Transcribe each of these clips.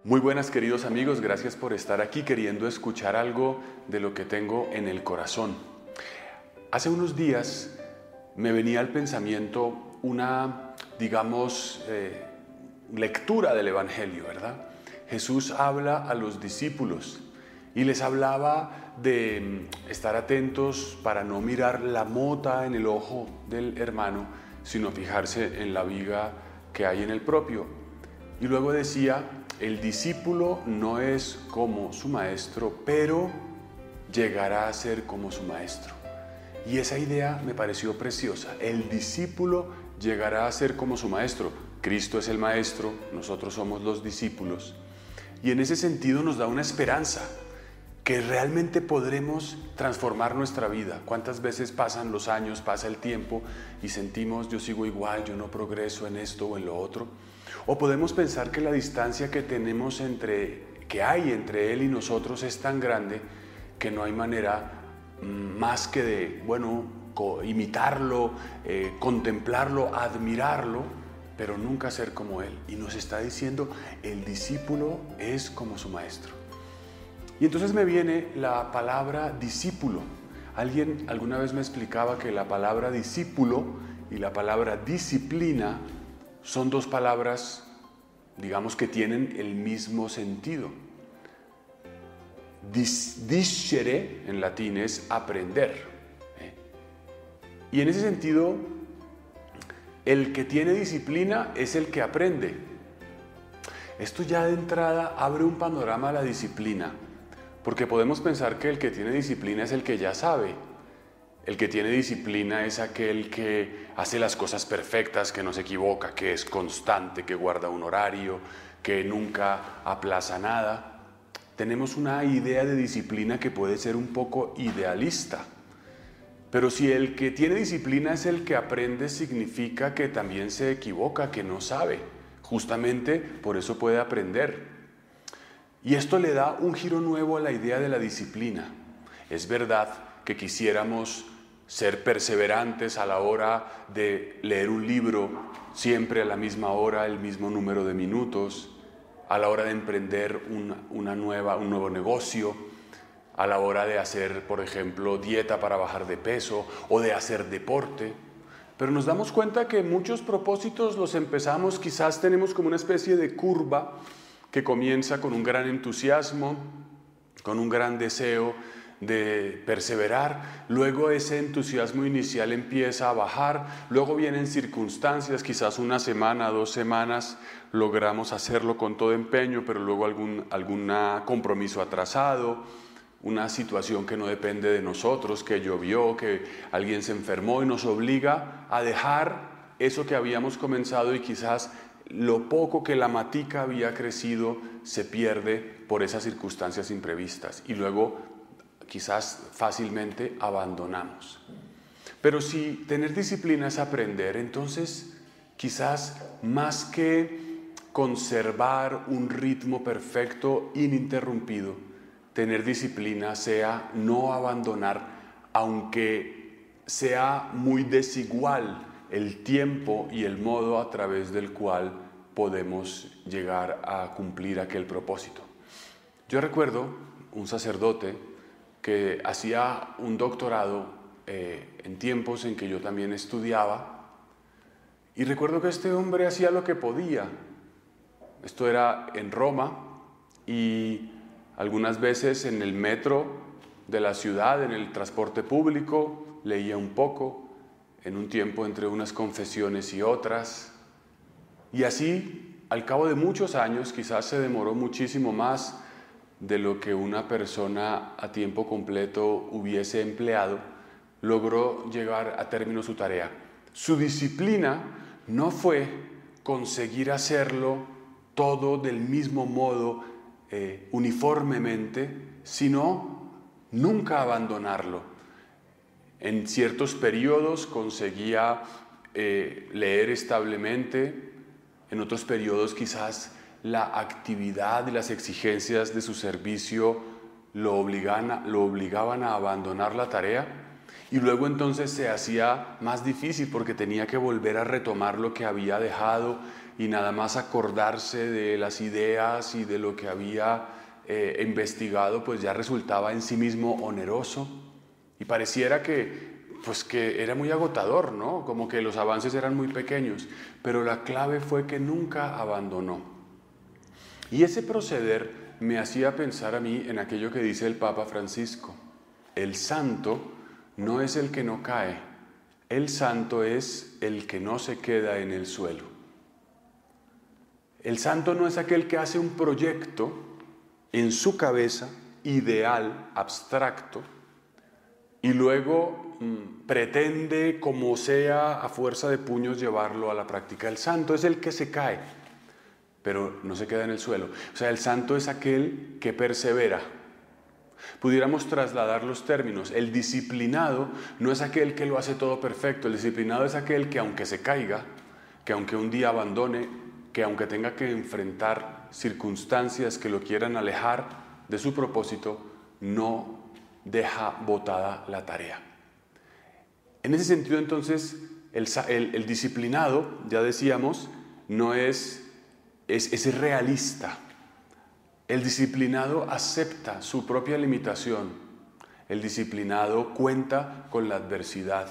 Muy buenas, queridos amigos, gracias por estar aquí queriendo escuchar algo de lo que tengo en el corazón. Hace unos días me venía al pensamiento una, lectura del Evangelio, ¿verdad? Jesús habla a los discípulos y les hablaba de estar atentos para no mirar la mota en el ojo del hermano, sino fijarse en la viga que hay en el propio. Y luego decía, el discípulo no es como su maestro, pero llegará a ser como su maestro. Y esa idea me pareció preciosa. El discípulo llegará a ser como su maestro. Cristo es el maestro, nosotros somos los discípulos. Y en ese sentido nos da una esperanza, que realmente podremos transformar nuestra vida. ¿Cuántas veces pasan los años, pasa el tiempo y sentimos, yo sigo igual, yo no progreso en esto o en lo otro? O podemos pensar que la distancia que tenemos que hay entre Él y nosotros es tan grande que no hay manera más que de, imitarlo, contemplarlo, admirarlo, pero nunca ser como Él. Y nos está diciendo, el discípulo es como su maestro. Y entonces me viene la palabra discípulo. Alguien alguna vez me explicaba que la palabra discípulo y la palabra disciplina son dos palabras, que tienen el mismo sentido. Discere en latín es aprender. Y en ese sentido, el que tiene disciplina es el que aprende. Esto ya de entrada abre un panorama a la disciplina, porque podemos pensar que el que tiene disciplina es el que ya sabe. El que tiene disciplina es aquel que hace las cosas perfectas, que no se equivoca, que es constante, que guarda un horario, que nunca aplaza nada. Tenemos una idea de disciplina que puede ser un poco idealista. Pero si el que tiene disciplina es el que aprende, significa que también se equivoca, que no sabe. Justamente por eso puede aprender. Y esto le da un giro nuevo a la idea de la disciplina. Es verdad que quisiéramos ser perseverantes a la hora de leer un libro siempre a la misma hora, el mismo número de minutos, a la hora de emprender un nuevo negocio, a la hora de hacer, por ejemplo, dieta para bajar de peso o de hacer deporte. Pero nos damos cuenta que muchos propósitos los empezamos, quizás tenemos como una especie de curva que comienza con un gran entusiasmo, con un gran deseo de perseverar, luego ese entusiasmo inicial empieza a bajar, luego vienen circunstancias, quizás una semana, 2 semanas, logramos hacerlo con todo empeño, pero luego algún compromiso atrasado, una situación que no depende de nosotros, que llovió, que alguien se enfermó y nos obliga a dejar eso que habíamos comenzado y quizás lo poco que la matica había crecido se pierde por esas circunstancias imprevistas y luego quizás fácilmente abandonamos. Pero si tener disciplina es aprender, entonces quizás más que conservar un ritmo perfecto, ininterrumpido, tener disciplina sea no abandonar, aunque sea muy desigual el tiempo y el modo a través del cual podemos llegar a cumplir aquel propósito. Yo recuerdo un sacerdote que hacía un doctorado en tiempos en que yo también estudiaba, y recuerdo que este hombre hacía lo que podía. Esto era en Roma, y algunas veces en el metro de la ciudad, en el transporte público, leía un poco, en un tiempo entre unas confesiones y otras. Y así, al cabo de muchos años, quizás se demoró muchísimo más de lo que una persona a tiempo completo hubiese empleado, logró llegar a término su tarea. Su disciplina no fue conseguir hacerlo todo del mismo modo, uniformemente, sino nunca abandonarlo. En ciertos periodos conseguía leer establemente, en otros periodos quizás la actividad y las exigencias de su servicio lo obligaban a abandonar la tarea, y luego entonces se hacía más difícil porque tenía que volver a retomar lo que había dejado, y nada más acordarse de las ideas y de lo que había investigado, pues ya resultaba en sí mismo oneroso y pareciera que era muy agotador, ¿no? Como que los avances eran muy pequeños, pero la clave fue que nunca abandonó. Y ese proceder me hacía pensar a mí en aquello que dice el Papa Francisco: el santo no es el que no cae, el santo es el que no se queda en el suelo. El santo no es aquel que hace un proyecto en su cabeza, ideal, abstracto, y luego pretende, como sea, a fuerza de puños llevarlo a la práctica. El santo es el que se cae, pero no se queda en el suelo. O sea, el santo es aquel que persevera. Pudiéramos trasladar los términos. El disciplinado no es aquel que lo hace todo perfecto. El disciplinado es aquel que, aunque se caiga, que aunque un día abandone, que aunque tenga que enfrentar circunstancias que lo quieran alejar de su propósito, no deja botada la tarea. En ese sentido, entonces, el disciplinado, ya decíamos, no es realista. El disciplinado acepta su propia limitación. El disciplinado cuenta con la adversidad.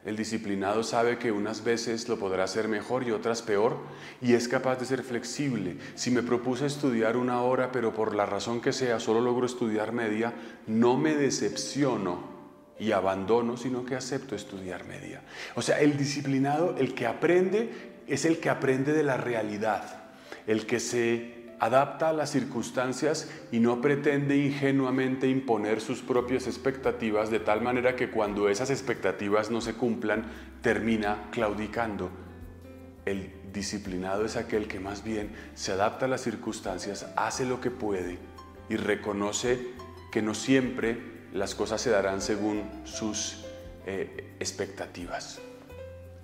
El disciplinado sabe que unas veces lo podrá hacer mejor y otras peor, y es capaz de ser flexible. Si me propuse estudiar 1 hora, pero por la razón que sea solo logro estudiar media, no me decepciono y abandono, sino que acepto estudiar media. O sea, el disciplinado, el que aprende, es el que aprende de la realidad, el que se adapta a las circunstancias y no pretende ingenuamente imponer sus propias expectativas, de tal manera que cuando esas expectativas no se cumplan, termina claudicando. El disciplinado es aquel que más bien se adapta a las circunstancias, hace lo que puede y reconoce que no siempre las cosas se darán según sus expectativas.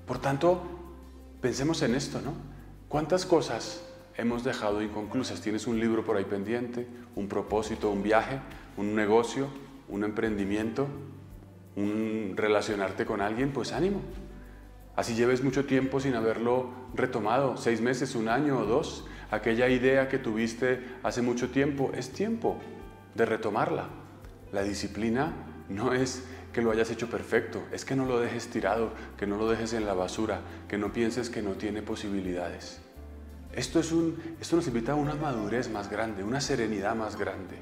Por tanto, pensemos en esto, ¿no? ¿Cuántas cosas hemos dejado inconclusas? ¿Tienes un libro por ahí pendiente? ¿Un propósito, un viaje, un negocio, un emprendimiento, un relacionarte con alguien? Pues ánimo. Así lleves mucho tiempo sin haberlo retomado, 6 meses, 1 año o 2, aquella idea que tuviste hace mucho tiempo, es tiempo de retomarla. La disciplina no es que lo hayas hecho perfecto, es que no lo dejes tirado, que no lo dejes en la basura, que no pienses que no tiene posibilidades. Esto nos invita a una madurez más grande, una serenidad más grande,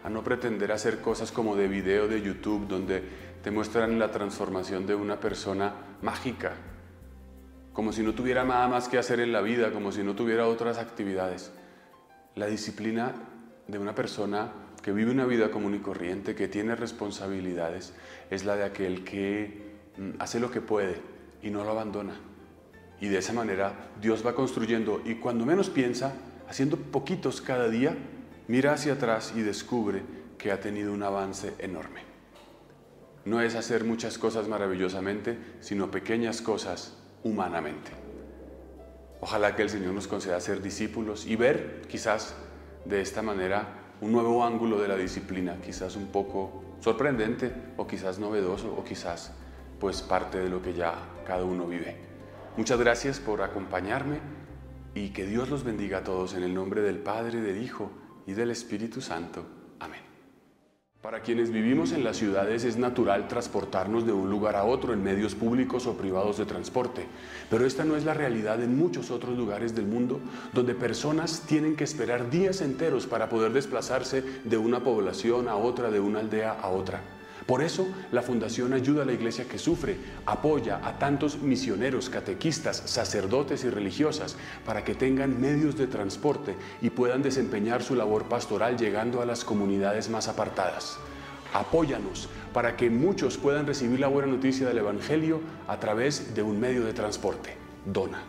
a no pretender hacer cosas como de video de YouTube, donde te muestran la transformación de una persona mágica, como si no tuviera nada más que hacer en la vida, como si no tuviera otras actividades. La disciplina de una persona que vive una vida común y corriente, que tiene responsabilidades, es la de aquel que hace lo que puede y no lo abandona. Y de esa manera Dios va construyendo, y cuando menos piensa, haciendo poquitos cada día, mira hacia atrás y descubre que ha tenido un avance enorme. No es hacer muchas cosas maravillosamente, sino pequeñas cosas humanamente. Ojalá que el Señor nos conceda ser discípulos y ver quizás de esta manera un nuevo ángulo de la disciplina, quizás un poco sorprendente o quizás novedoso o quizás pues parte de lo que ya cada uno vive. Muchas gracias por acompañarme y que Dios los bendiga a todos en el nombre del Padre, del Hijo y del Espíritu Santo. Amén. Para quienes vivimos en las ciudades es natural transportarnos de un lugar a otro en medios públicos o privados de transporte, pero esta no es la realidad en muchos otros lugares del mundo, donde personas tienen que esperar días enteros para poder desplazarse de una población a otra, de una aldea a otra. Por eso, la Fundación Ayuda a la Iglesia que Sufre apoya a tantos misioneros, catequistas, sacerdotes y religiosas para que tengan medios de transporte y puedan desempeñar su labor pastoral llegando a las comunidades más apartadas. Apóyanos para que muchos puedan recibir la buena noticia del Evangelio a través de un medio de transporte. Dona.